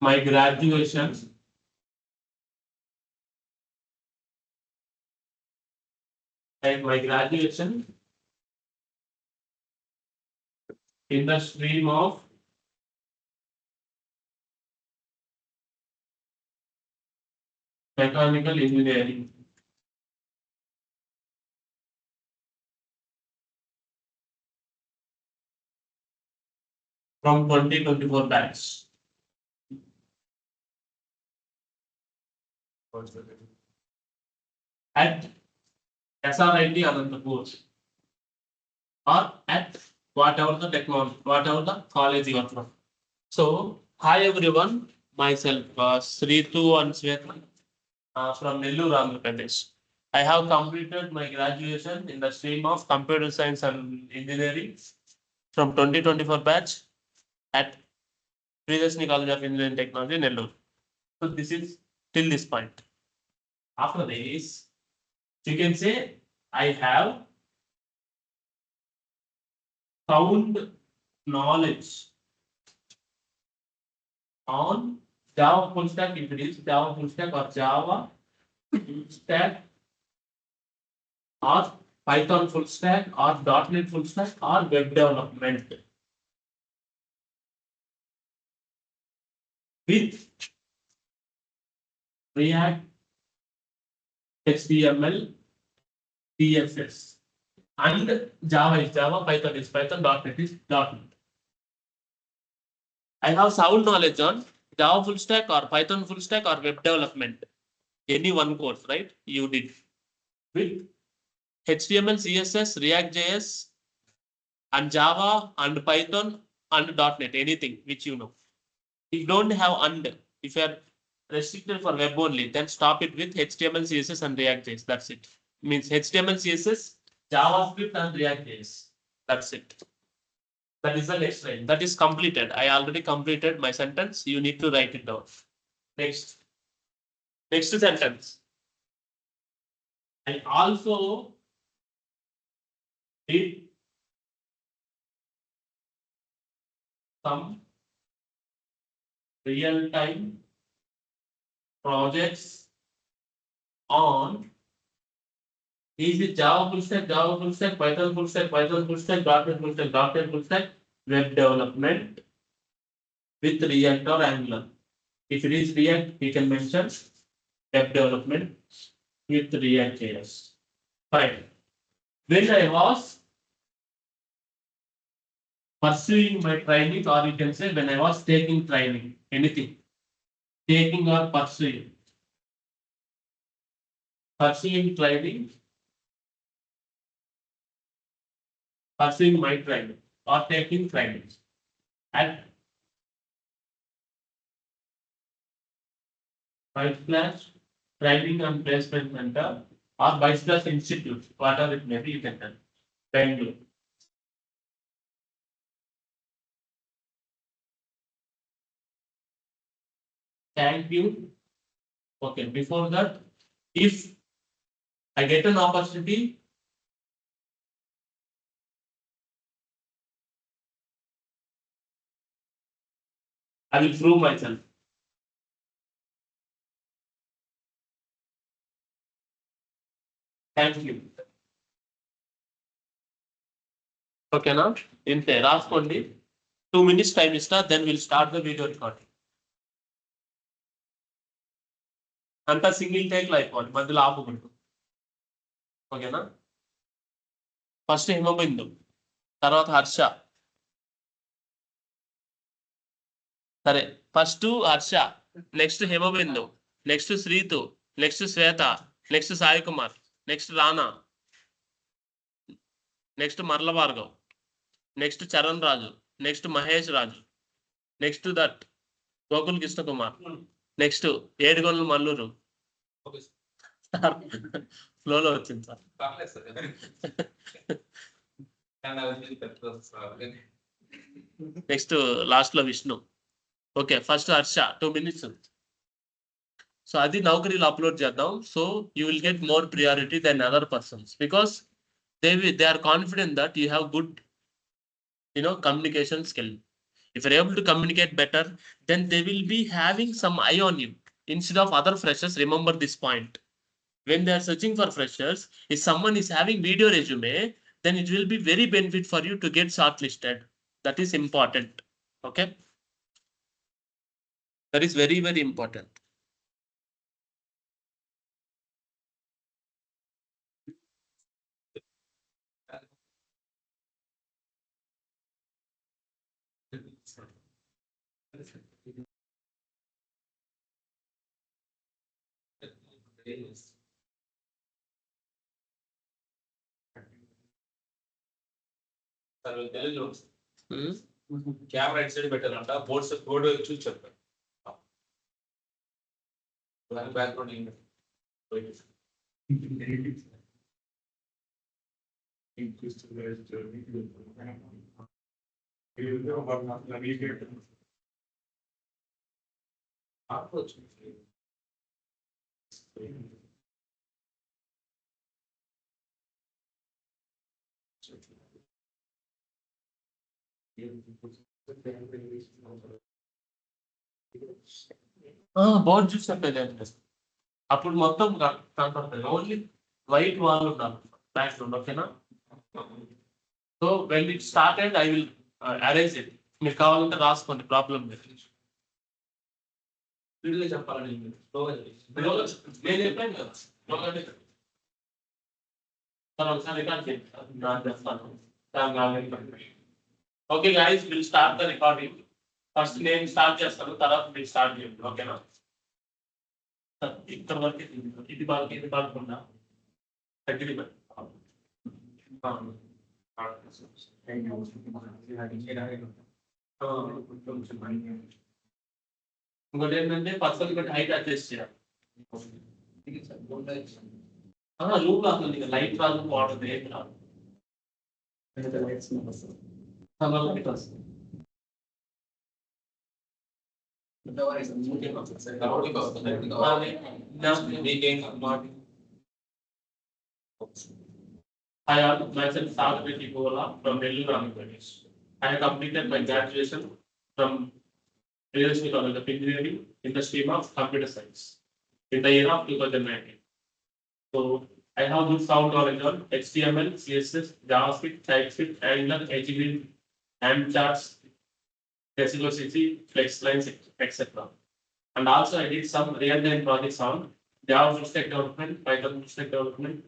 my graduation in the stream of mechanical engineering. From 2024 batch. At SRIT Anantapur or at whatever the technology, whatever the college you are from. So, hi everyone, myself Sritu and Sweta from Nellore, Andhra Pradesh. I have completed my graduation in the stream of computer science and engineering from 2024 batch at Priyadarshini College of Engineering and Technology, Nellore. So this is till this point. After this, you can say I have sound knowledge on Java full stack, if it is Java full stack or Java full stack or Python full stack or .NET full stack or web development with React, HTML, CSS and Java is Java, Python is Python, .NET is .NET. I have sound knowledge on Java full stack or Python full stack or web development. Any one course, right? You did with HTML, CSS, React.js and Java and Python and .NET, anything which you know. If you don't have and, if you are restricted for web only, then stop it with HTML, CSS and React.js. That's it. Means HTML, CSS, JavaScript and React.js. That's it. That is the next line. That is completed. I already completed my sentence. You need to write it down. Next sentence. I also did some real-time projects on Java full stack, Python full stack, .NET full stack, web development with React or Angular. If it is React, we can mention web development with React.js. Fine. When I was pursuing my training, or you can say when I was taking training, anything, taking or pursuing training, pursuing my training or taking training at Biceps Training and Placement Center or Biceps Institute, whatever it may be, you can tell. Bangalore. Thank you. Okay, before that, if I get an opportunity, I will prove myself. Thank you. ఓకేనా ఇంతే రాసుకోండి 2 minutes time ఇస్తా then will start the video recording అంతా single take లో అయిపోవాలి మధ్యలో ఆపకూడదు ఓకేనా first Himabindu తర్వాత హర్ష సరే first Harsha next Himabindu next Srithu next Shweta next Sai Kumar next Rana next Marla Bhargav next Charan Raju next Mahesh Raju next that Gokul Krishna Kumar next Edukondala Malluru ఫ్లోలో వచ్చింది సార్ పర్లేదు సార్ నెక్స్ట్ లాస్ట్ లో Vishnu okay first Harsha 2 minutes so అది నౌకరీలో అప్లోడ్ చేద్దాం so you will get more priority then other persons because they are confident that you have good communication skill. If you're able to communicate better, then they will be having some eye on you instead of other freshers. Remember this point. When they are searching for freshers, if someone is having video resume, then it will be very benefit for you to get shortlisted. That is important. Okay, that is very, very important. Camera ఇటు side పెట్టారంట board చూసి చెప్పారు background board చూసి చెప్పేది అప్పుడు మొత్తం కనపడుతుంది only white wall ఉన్నారు బ్యాక్గ్రౌండ్ ఓకేనా so when it started I will arrange it మీరు కావాలంటే రాసుకోండి ప్రాబ్లం లేదు వీడియో చెప్పాలని నేను చెప్పాను కదా ఒకసారి రికార్డ్ చేస్తాను okay guys will start the recording first నేను స్టార్ట్ చేస్తాను తర్వాత మీరు స్టార్ట్ చేయండి ఓకేనా ఇక్కడ వరకు ఇది బాగుందా తగ్గిది ఇంకోటి ఏంటంటే పర్సన్ బట్టి హైట్ అడ్జస్ట్ చేయాలి రూమ్ రాదు లైట్ రాదు వాటర్ ఏం రాదు I am myself Sagarati Gola from Nellore, Andhra Pradesh. I have completed my graduation from University College of Engineering in the stream of Computer Science in the year of 2019. So I have good sound knowledge on HTML, CSS, JavaScript, TypeScript, Angular, HTML, AMP charts, SLOCC, FlexLines, etc. And also I did some real-time projects on Java full stack development, Python full stack development,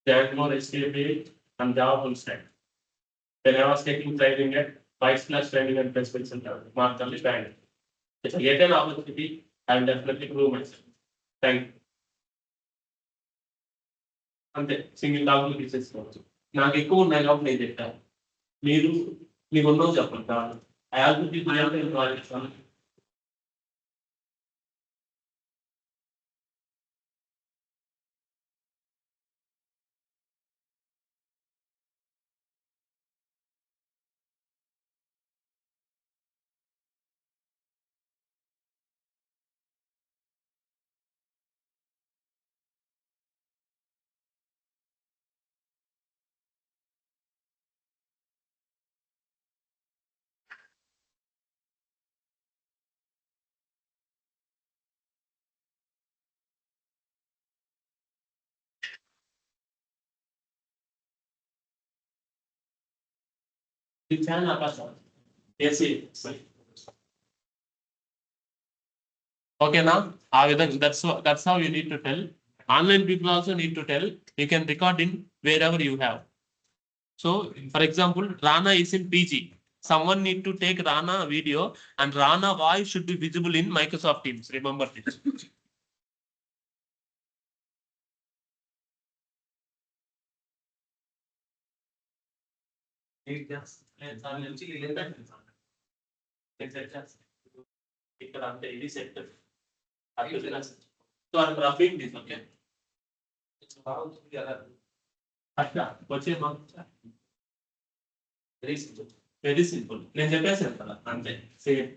Django, HTML, and Java full stack. When I was taking training at Vice Plus Training and Placement Center, Martha's Bank. If I get an opportunity, I will definitely prove myself. Thank you. అంతే single document తీసేసుకోవచ్చు నాకు ఎక్కువ ఉన్నాయి కాబట్టి నేను చెప్పాను మీరు మీకు ఉన్నో చెప్పండి ఐ హావ్ ఈ ఫ్యాన్ ఆకాశం ఏసీ ఓకేనా ఆ విధంగా that's how you need to tell online people also need to tell you can record in where ever you have so for example Rana is in PG someone need to take Rana video and Rana voice should be visible in Microsoft Teams remember this ఇక్కడ అంటే ఇది set so I'm roughing this okay అట్లా వచ్చే very simple నేను చెప్పేసాను కదా అంతే same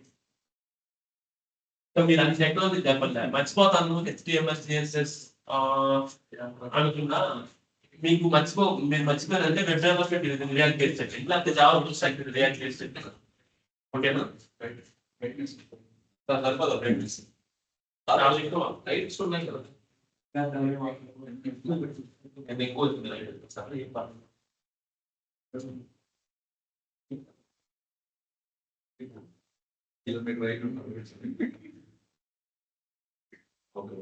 so మీరు అన్ని టెక్నాలజీ చెప్పండి మర్చిపోతాను HTML CSS అనుకున్నా మీకు మీరు మర్చిపోయారంటే వెబ్ డెవలప్మెంట్ రియాక్ట్ చేస్తే లేకపోతే జావా ఫుల్ స్టాక్ రియాక్ట్ చేస్తే ఓకేనా సరిపోదా ప్రాక్టీస్ చాలా ఎక్కువ రైట్స్ ఉన్నాయి కదా నేను ఎక్కువ వచ్చింది రైట్ సార్ మీకు రైట్ ఓకే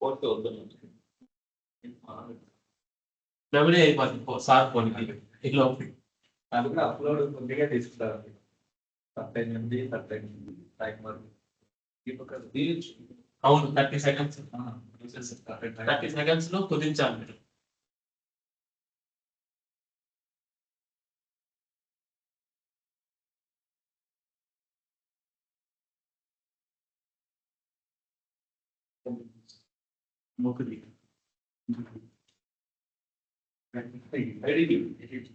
ఓకే వద్దు మెమరీ అయిపోతుంది సార్ ఫోన్కి ఇట్లా అది కూడా అప్లోడ్ కొద్దిగా తీసుకుంటారు 30 టైమర్ అవును 30 seconds 30 seconds లో కుదించాలి మీరు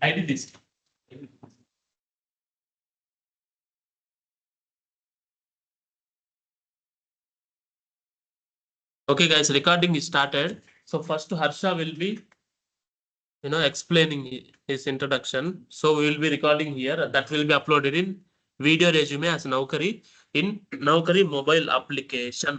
ఐడి తీసుకో Okay guys, recording is started. So first Harsha will be explaining his introduction. So we will be recording here. That will be uploaded in video resume as Naukari in Naukari mobile application.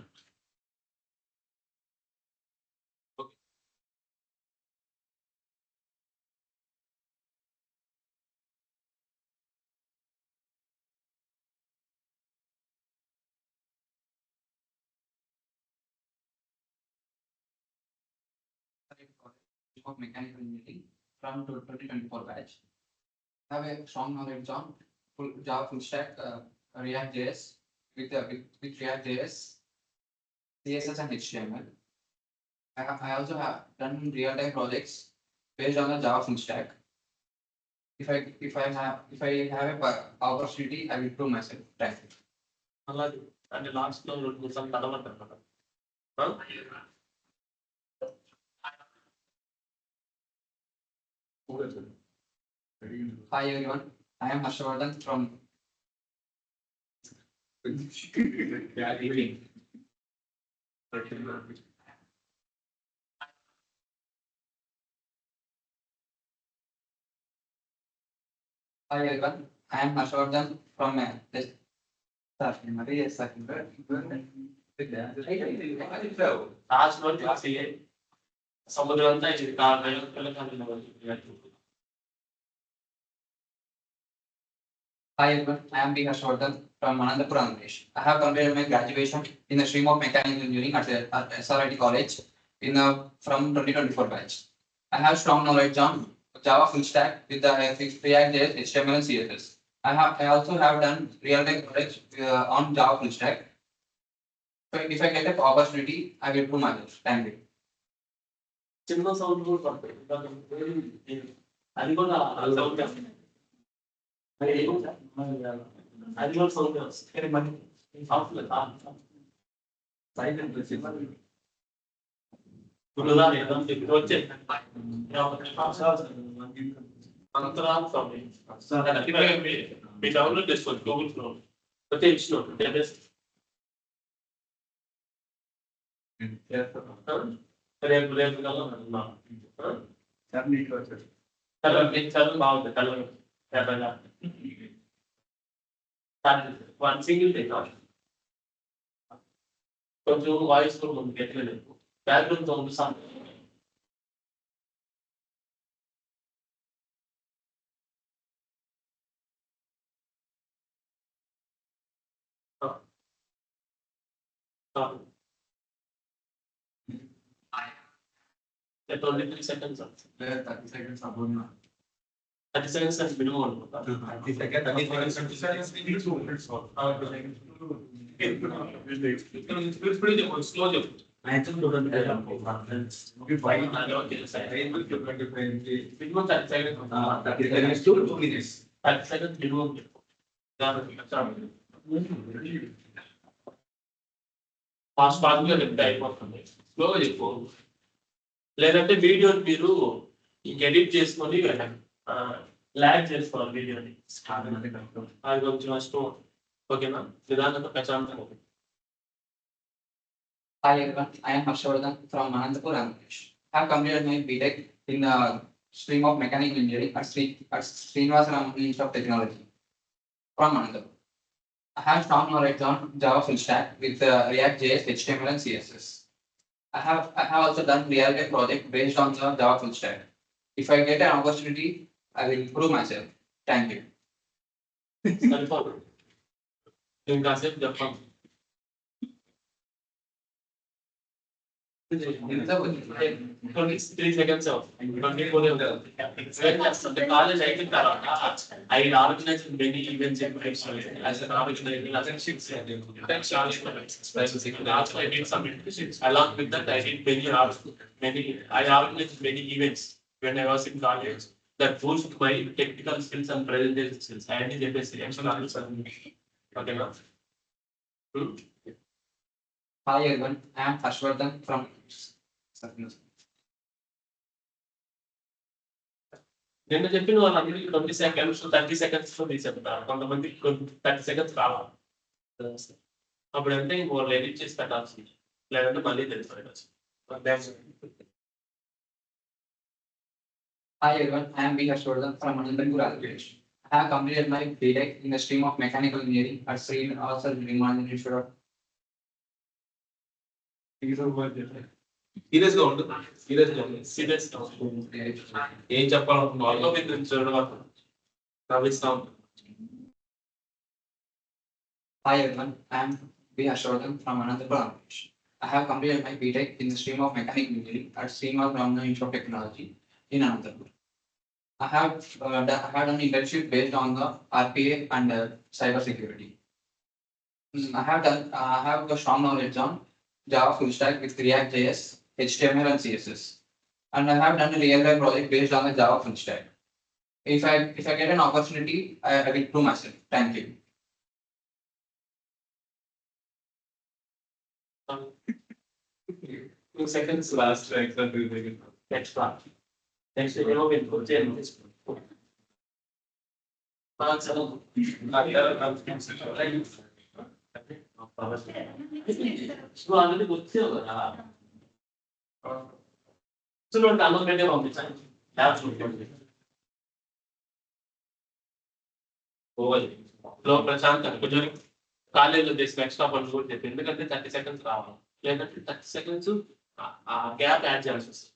Of mechanical engineering from 2024 batch. I have a strong knowledge on Java full stack, React.js with React.js, CSS and HTML. I also have done real-time projects based on the Java full stack. If I have a opportunity, I will prove myself. Thank you. అలాగే అంటే last లో 2 సార్లు కలవటం Hi everyone, I am Harshavardhan from Hi everyone, I am Harshavardhan from last లో class సముద్రం అంతా ఇది Hi everyone, I am B. Harshavardhan from Anandapur, Andhra Pradesh. I have completed my graduation in the stream of mechanical engineering at SRIT College from 2024 batch. I have strong knowledge on Java full stack with the React.js, HTML and CSS. I also have done real-time projects on Java full stack. So if I get an opportunity, I will prove myself. Thank you. చిన్న sound కూడా పడుతుంది అది కూడా sound అది కూడా sound వస్తుంది వచ్చే మీ download చేసుకోండి గూగుల్ క్రోమ్ వచ్చే ఇచ్చిన రేపు చదువు బాగుంది తెల్లగా 1 single day కొంచెం వాయిస్ కూడా మనకి ఎట్లేదు background sound song twenty 3 seconds 30 seconds above now. 30 seconds అని మినిమం అనుకుంటా 30 seconds. స్లో చెప్పు minimum 30 seconds 30 seconds to 2 minutes. 30 seconds minimum fast గా చెప్తే అయిపోతుంది స్లోగా చెప్పు లేదంటే వీడియోని మీరు ఇంక ఎడిట్ చేసుకొని ల్యాగ్ చేసుకోవాలి వీడియోని అది కొంచెం కష్టం ఓకేనా నిదానంగా ప్రశాంతంగా Hi everyone, I am Harshvardhan from Anantapur, Andhra Pradesh. I have completed my BTech in the stream of mechanical engineering at Srinivasa Raman Institute of Technology from Anantapur. I have strong knowledge on Java full stack with React JS, HTML and CSS. I have also done real life project based on the Java full stack. If I get an opportunity, I will improve myself. Thank you. సరిపోదు నేను కాసేపు చెప్పాను 23 seconds college అయిపోయిన తర్వాత I organise many events as an along with that I did I organized many events when I was in college that boost my technical skills and presentation skills I did చెప్పేసి ఓకేనా Hi everyone, I am Harshvardhan from. నిన్న చెప్పిన వాళ్ళందరికీ 20 seconds 30 seconds లో తీసేస్తారు కొంతమంది 30 seconds కావాలి అప్పుడు అంటే ఇంక వాళ్ళు ఎడిట్ చేసి పెట్టాల్సింది లేదంటే మళ్ళీ తెలుసు Hi everyone, I am B. Harshvardhan from Anantapur, Andhra Pradesh. I have completed my BTech in the stream of mechanical engineering at Srinivasa Raman Institute of serious గా ఉండు సీరియస్ గా ఉండు సీరియస్ ఏం చెప్పాలనుకున్నావు వాళ్ళలో మీరు చూడడం నవ్విస్తాం Hi everyone, I am B. Harshvardhan from Anantapur, Andhra Pradesh. I have completed my BTech in the stream of mechanical engineering at Srinivasa Raman Institute of Technology in Anantapur. I had an internship based on the RPA and cyber security. I have a strong knowledge on Java full stack with React JS, HTML and CSS. And I have done a real life project based on the Java full stack. If I get an opportunity, I will prove myself. Thank you. 2 seconds last next one next you will put in this నువ్వు అందరికి వచ్చావు కదా అసలు అన్నం పెట్టే పంపించాను labs లో ప్రశాంత్ కొంచెం కాలేజీలో చేసిన ఎక్స్ట్రా పనులు కూడా చెప్పి ఎందుకంటే 30 seconds రావాలి లేదంటే 30 seconds ఆ గ్యాప్ యాడ్ చేయాల్సి వస్తుంది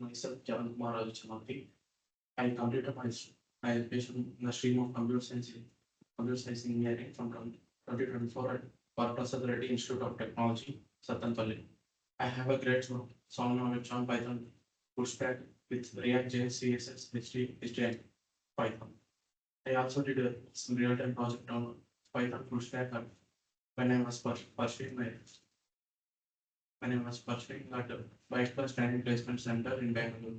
Myself, Javan Kumar Rajachamanti. I completed my education in the stream of computer science engineering from 2024 at Prasad Reddy Institute of Technology, Satanpalli. I have a great strong knowledge on Python, full stack with React JS, CSS, HTML, Python. I also did some real-time project on Python full stack when I was pursuing at Bytecast Training Placement Center in Bangalore.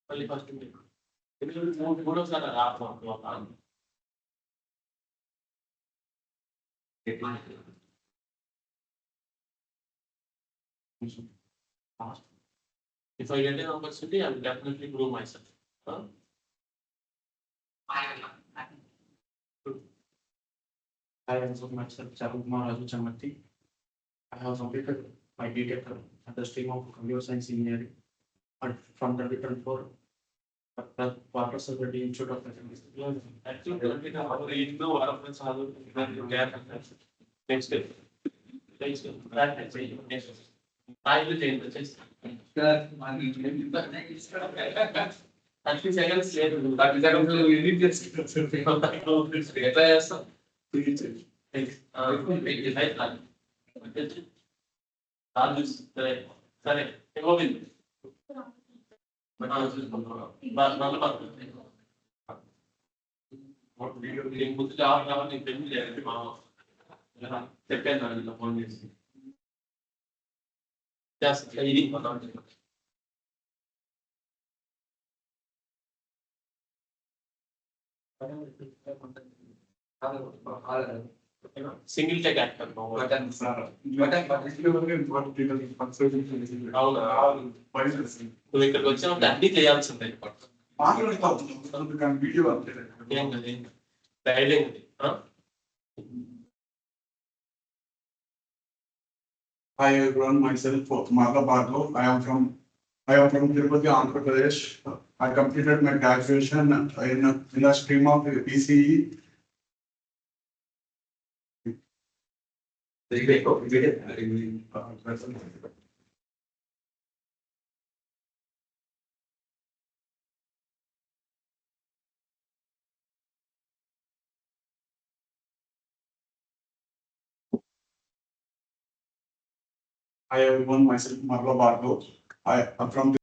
మళ్ళీ first మూడోసారి రావాలి If I get an opportunity, I will definitely grow myself. Huh? I am myself, Javan Kumar Rajachamanti. I have completed my BTech at the stream of computer science engineering from 2024 Water Security Institute of Technology. Actually, our ఇల్లు వారపై చాలు next next ఇల్లు చేయండి చేసి 30 seconds లేదు 30 seconds లో edit చేసి ఎట్లా చేస్తాం సరే సరే గోవింద్ నీకు ముందు జాబ్ కావాలి నీకు పెళ్లి చేయాలి మా చెప్పాను ఇలా ఫోన్ చేసి చేస్తా ఇది సింగిల్ టెక్ యాక్టర్ అవునా నువ్వు ఇక్కడికి వచ్చినప్పుడు అన్ని చేయాల్సిందే వీడియో ఏం కదా dialling Hi everyone, myself Marla Bhargav. I am from Tirupati, Andhra Pradesh. I completed my graduation in the stream of PCE. Hi everyone, myself Marla Bhargav. I am from